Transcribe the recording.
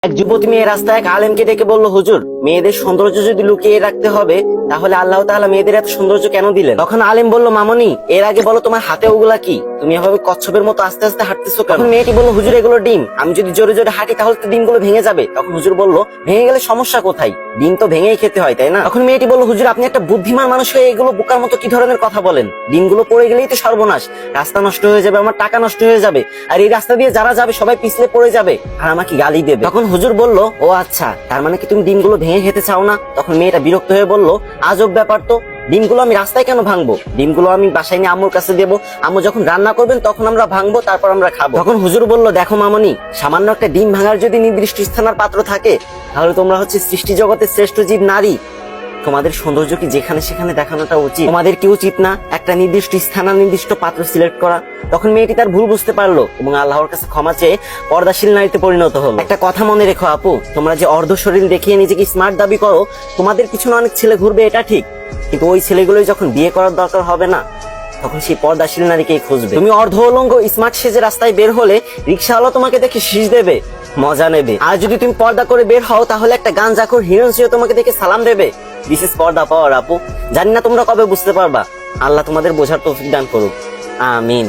এক যুবতী মেয়ে রাস্তায় এক আলেমকে ডেকে বলল, হুজুর, মেয়েদের সৌন্দর্য যদি লুকিয়ে রাখতে হবে তাহলে আল্লাহ তাআলা মেয়েদের এত সৌন্দর্য কেন দিলেন? তখন আলেম বলল, মামনি, এর আগে বলো তোমার হাতে ওগুলা কি? তুমি এভাবে কচ্ছপের মতো আস্তে আস্তে হাঁটতেছো কেন? তখন মেয়েটি বলল, হুজুর, এগুলো ডিম, আমি যদি জোরে জোরে হাঁটি তাহলে তো ডিমগুলো ভেঙে যাবে। তখন হুজুর বলল, ভেঙে গেলে সমস্যা কোথায়? ডিম তো ভেঙেই খেতে হয়, তাই না? তখন মেয়েটি বলল, হুজুর, আপনি একটা বুদ্ধিমান মানুষ হয়ে এগুলো বোকার মতো কি ধরনের কথা বলেন? ডিমগুলো পড়ে গেলেই তো সর্বনাশ, রাস্তা নষ্ট হয়ে যাবে, আমার টাকা নষ্ট হয়ে যাবে, আর এই রাস্তা দিয়ে যারা যাবে সবাই পিছলে পড়ে যাবে আর আমাকে গালি দেবে। তখন হুজুর বলল, ও আচ্ছা, তার মানে কি তুমি ডিমগুলো ভেঙে খেতে চাও না? তখন মেয়েটা বিরক্ত হয়ে বলল, আজব ব্যাপার তো, ডিমগুলো আমি রাস্তায় কেন ভাঙবো? ডিমগুলো আমি বাসায় নিয়ে আম্মুর কাছে দেবো, আম্মু যখন রান্না করবেন তখন আমরা ভাঙবো, তারপর আমরা খাবো। তখন হুজুর বলল, দেখো মামনি, সামান্য একটা ডিম ভাঙার যদি নির্দিষ্ট স্থানের পাত্র থাকে তাহলে তোমরা হচ্ছে সৃষ্টি জগতের শ্রেষ্ঠ জীব নারী। তোমাদের সৌন্দর্য কি যেখানে সেখানে দেখানোটা উচিত? তোমাদের কি উচিত না একটা নির্দিষ্ট স্থান আর নির্দিষ্ট পাত্র সিলেক্ট করা? তখন মেয়েটি তার ভুল বুঝতে পারলো এবং আল্লাহর কাছে ক্ষমা চেয়ে পর্দাশীল নারীতে পরিণত হলো। একটা কথা মনে রেখো আপু, তোমরা যে অর্ধ শরীর দেখিয়ে নিজেকে স্মার্ট দাবি করো, তোমাদের পিছনে অনেক ছেলে ঘুরবে, এটা ঠিক, কিন্তু ওই ছেলেগুলোই যখন বিয়ে করার দরকার হবে না তখন সেই পর্দাশীল নারীকেই খুঁজবে। তুমি অর্ধ উলঙ্গ স্মার্ট সেজে রাস্তায় বের হলে রিক্সাওয়ালা তোমাকে দেখে শীষ দেবে, মজা নেবে। আর যদি তুমি পর্দা করে বের হও তাহলে একটা গাঞ্জাখোর হিরোইন তোমাকে দেখে সালাম দেবে। দিস ইজ পর্দা পাওয়ার আপু। জানি না তোমরা কবে বুঝতে পারবা। আল্লাহ তোমাদের বোঝার তৌফিক দান করুক, আমিন।